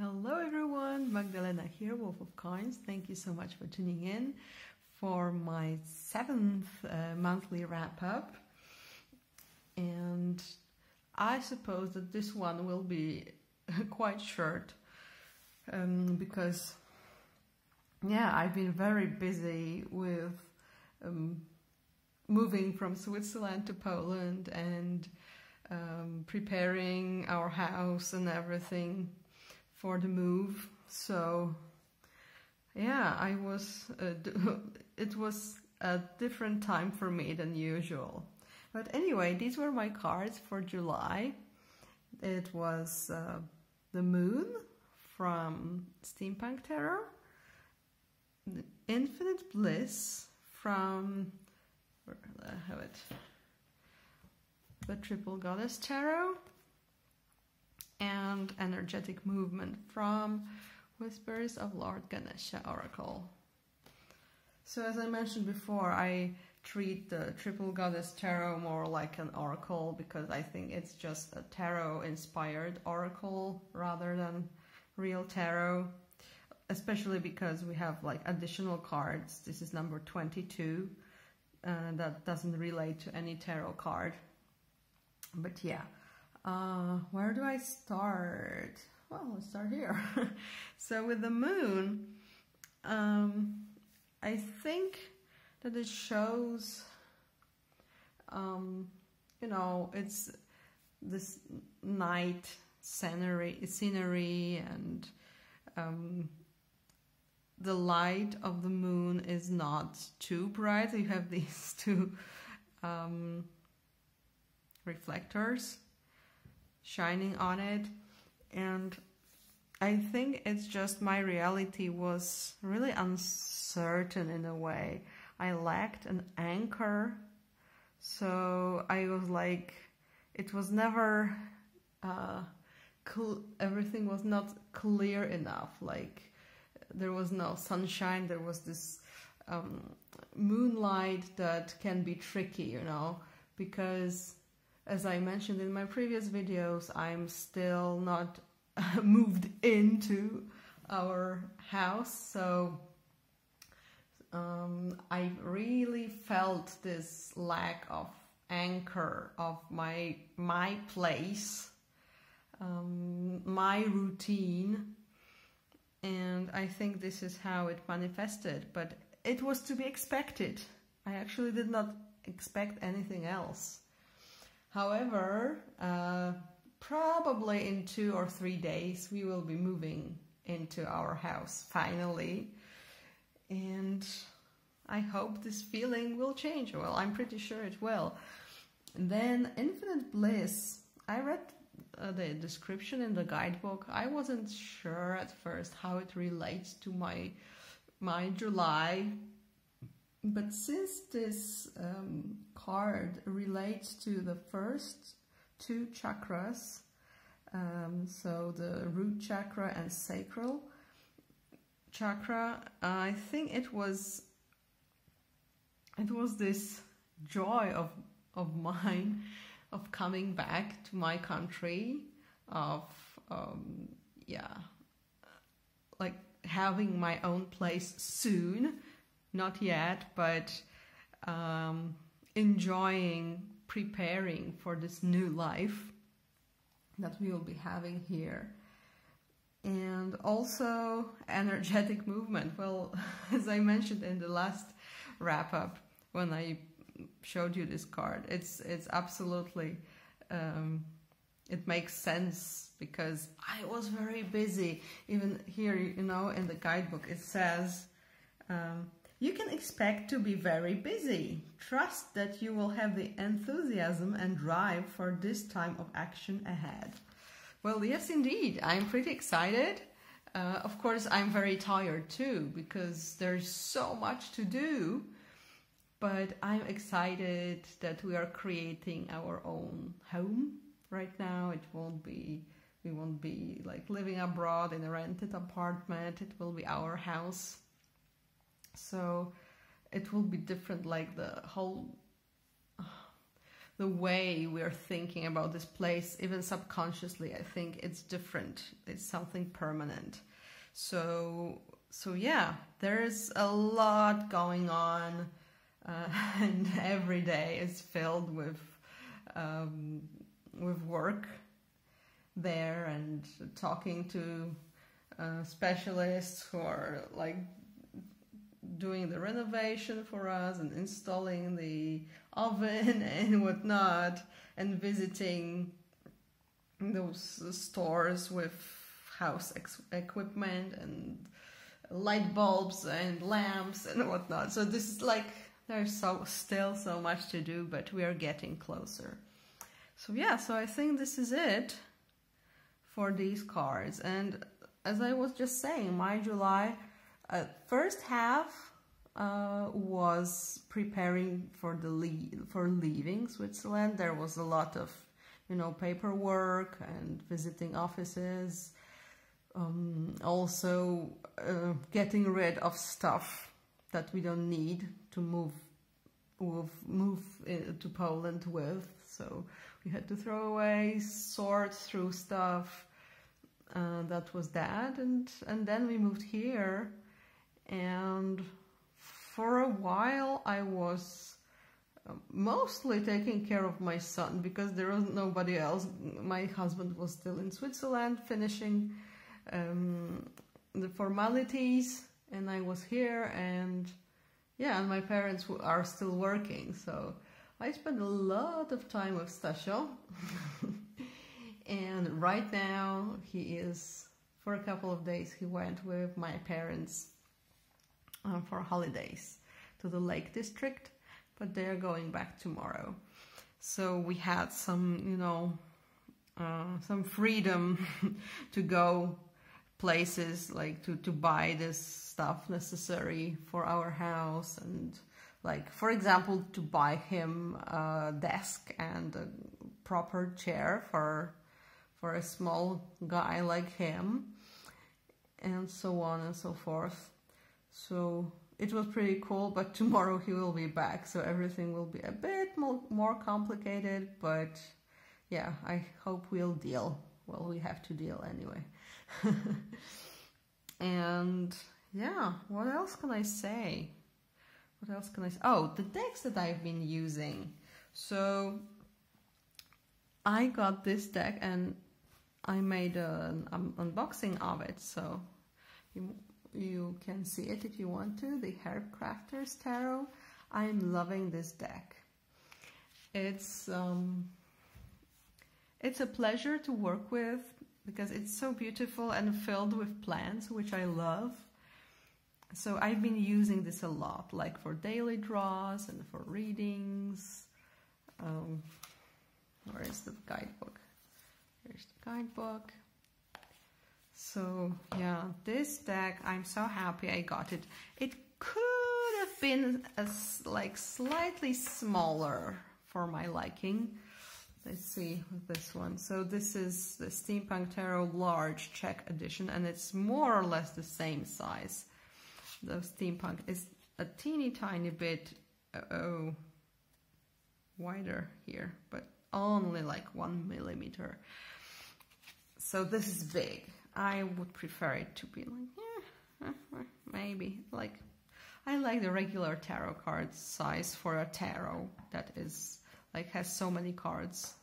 Hello everyone, Magdalena here, Wolf of Coins. Thank you so much for tuning in for my 7th monthly wrap-up. And I suppose that this one will be quite short because, yeah, I've been very busy with moving from Switzerland to Poland and preparing our house and everything for the move. So yeah, it was a different time for me than usual. But anyway, these were my cards for July. It was the Moon from Steampunk Tarot, the Infinite Bliss from, where do I have it? The Triple Goddess Tarot, and Energetic Movement from Whispers of Lord Ganesha Oracle. So as I mentioned before, I treat the Triple Goddess Tarot more like an oracle because I think it's just a tarot inspired oracle rather than real tarot, especially because we have like additional cards. This is number 22, that doesn't relate to any tarot card. But yeah. Where do I start? Well, let's start here. So with the Moon, I think that it shows, you know, it's this night scenery and the light of the moon is not too bright. You have these two reflectors shining on it, and I think it's just my reality was really uncertain in a way. I lacked an anchor, so I was like, it was never everything was not clear enough. Like there was no sunshine, there was this moonlight that can be tricky, you know, because as I mentioned in my previous videos, I'm still not moved into our house, so I really felt this lack of anchor of my place, my routine, and I think this is how it manifested, but it was to be expected. I actually did not expect anything else. However, probably in 2 or 3 days we will be moving into our house finally, and I hope this feeling will change. Well, I'm pretty sure it will. And then Infinite Bliss, I read the description in the guidebook. I wasn't sure at first how it relates to my July. But since this card relates to the first 2 chakras, so the root chakra and sacral chakra, I think it was this joy of mine of coming back to my country, of yeah, like having my own place soon. Not yet, but enjoying, preparing for this new life that we will be having here. And also energetic movement. Well, as I mentioned in the last wrap-up when I showed you this card, it's absolutely, it makes sense because I was very busy. Even here, you know, in the guidebook it says, you can expect to be very busy. Trust that you will have the enthusiasm and drive for this time of action ahead. Well, yes, indeed. I'm pretty excited. Of course, I'm very tired too, because there's so much to do. But I'm excited that we are creating our own home right now. We won't be like living abroad in a rented apartment. It will be our house. So it will be different, like the the way we're thinking about this place, even subconsciously, I think it's different. It's something permanent. So yeah, there's a lot going on, and every day is filled with work there, and talking to specialists who are like doing the renovation for us and installing the oven and whatnot, and visiting those stores with house equipment and light bulbs and lamps and whatnot. So this is like, there's still so much to do, but we are getting closer. So yeah, so I think this is it for these cards. And as I was just saying, my July first half was preparing for leaving Switzerland. There was a lot of, you know, paperwork and visiting offices. Also getting rid of stuff that we don't need to move to Poland with. So we had to throw away, sort through stuff. That was that, and then we moved here, and for a while I was mostly taking care of my son because there was nobody else. My husband was still in Switzerland finishing the formalities, and I was here, and yeah, and my parents are still working, so I spent a lot of time with Stasio. And right now he is, for a couple of days, he went with my parents for holidays to the Lake District, but they're going back tomorrow. So we had some, you know, some freedom to go places, like to buy this stuff necessary for our house, and like, for example, to buy him a desk and a proper chair for a small guy like him, and so on and so forth. So it was pretty cool, but tomorrow he will be back, so everything will be a bit more complicated, but yeah, I hope we'll deal. Well, we have to deal anyway. And yeah, what else can I say? What else can I say? Oh, the decks that I've been using. So I got this deck and I made an unboxing of it, so you can see it if you want to. The Herb Crafters Tarot. I'm loving this deck. It's a pleasure to work with because it's so beautiful and filled with plants, which I love. So I've been using this a lot, like for daily draws and for readings. Where is the guidebook? Here's the guidebook. So yeah, this deck, I'm so happy I got it. It could have been like slightly smaller for my liking. Let's see with this one. So this is the Steampunk Tarot Large Czech edition, and it's more or less the same size. The Steampunk is a teeny tiny bit wider here, but only like 1 millimeter. So this is big. I would prefer it to be like, maybe like, I like the regular tarot card size for a tarot that is like has so many cards.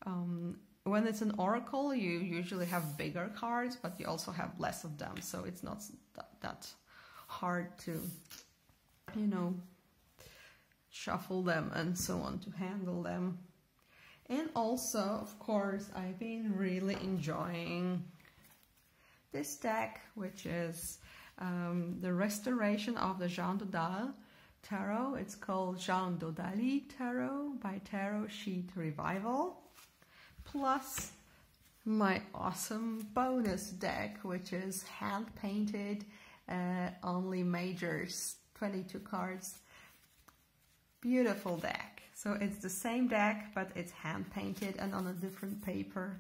When it's an oracle, you usually have bigger cards, but you also have less of them, so it's not that hard to, you know, shuffle them and so on, to handle them. And also, of course, I've been really enjoying this deck, which is the restoration of the Jean Dodal Tarot. It's called Jean Dodali Tarot by Tarot Sheet Revival, plus my awesome bonus deck, which is hand-painted, only majors, 22 cards. Beautiful deck. So it's the same deck, but it's hand-painted and on a different paper.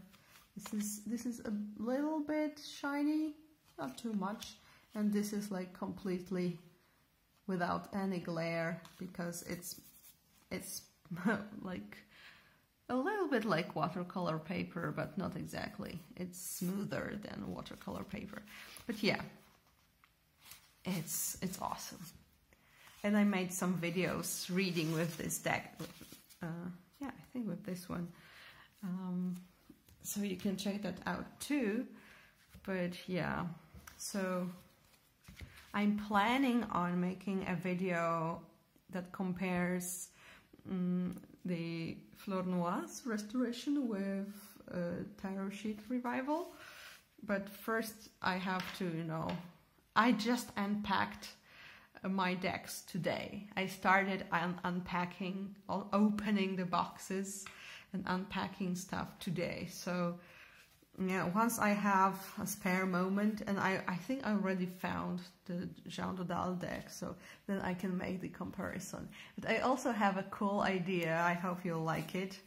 This is a little bit shiny, not too much, and this is like completely without any glare because it's like a little bit like watercolor paper, but not exactly. It's smoother than watercolor paper. But yeah, it's awesome. And I made some videos reading with this deck. Yeah, I think with this one. So you can check that out too. But yeah, so I'm planning on making a video that compares the Fleur Noir's restoration with Tarot Sheet Revival. But first I have to, you know, I just unpacked my decks today. I started unpacking, opening the boxes and unpacking stuff today. So yeah, once I have a spare moment, and I think I already found the Jean Dodal deck, so then I can make the comparison. But I also have a cool idea. I hope you'll like it.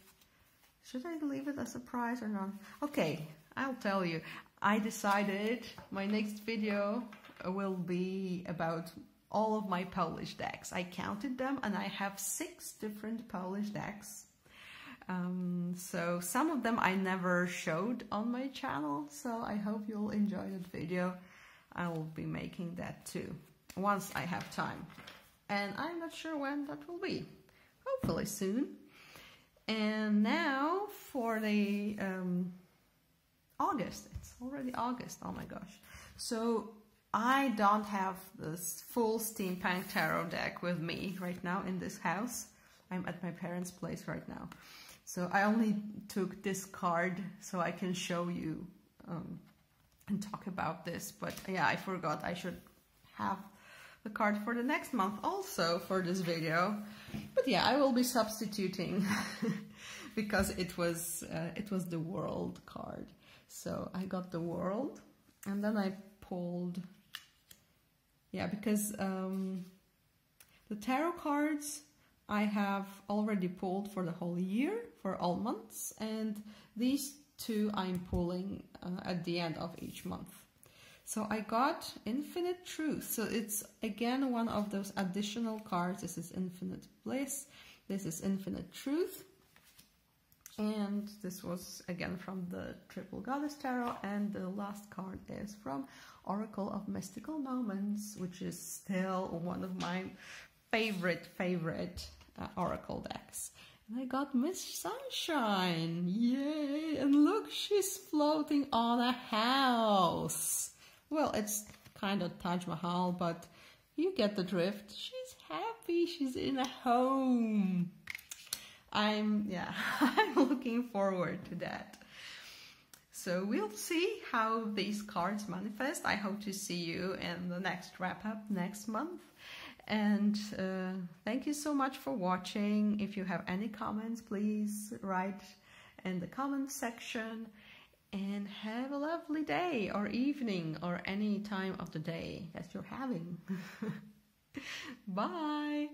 Should I leave it a surprise or not? Okay, I'll tell you. I decided my next video will be about all of my Polish decks. I counted them and I have 6 different Polish decks. So some of them I never showed on my channel, so I hope you'll enjoy that video. I will be making that too, once I have time. And I'm not sure when that will be. Hopefully soon. And now for the August. It's already August, oh my gosh. So I don't have this full Steampunk Tarot deck with me right now in this house. I'm at my parents' place right now. So I only took this card so I can show you and talk about this. But yeah, I forgot I should have the card for the next month also for this video. But yeah, I will be substituting because it was the World card. So I got the World, and then I pulled, yeah, because the tarot cards I have already pulled for the whole year, for all months, and these 2 I'm pulling at the end of each month. So I got Infinite Truth. So it's again one of those additional cards. This is Infinite Bliss. This is Infinite Truth. And this was again from the Triple Goddess Tarot. And the last card is from Oracle of Mystical Moments, which is still one of my favorite Oracle decks. And I got Miss Sunshine. Yay! And look, she's floating on a house. Well, it's kind of Taj Mahal, but you get the drift. She's happy. She's in a home. I'm looking forward to that. So we'll see how these cards manifest. I hope to see you in the next wrap-up next month. And thank you so much for watching. If you have any comments, please write in the comment section. And have a lovely day or evening or any time of the day that you're having. Bye!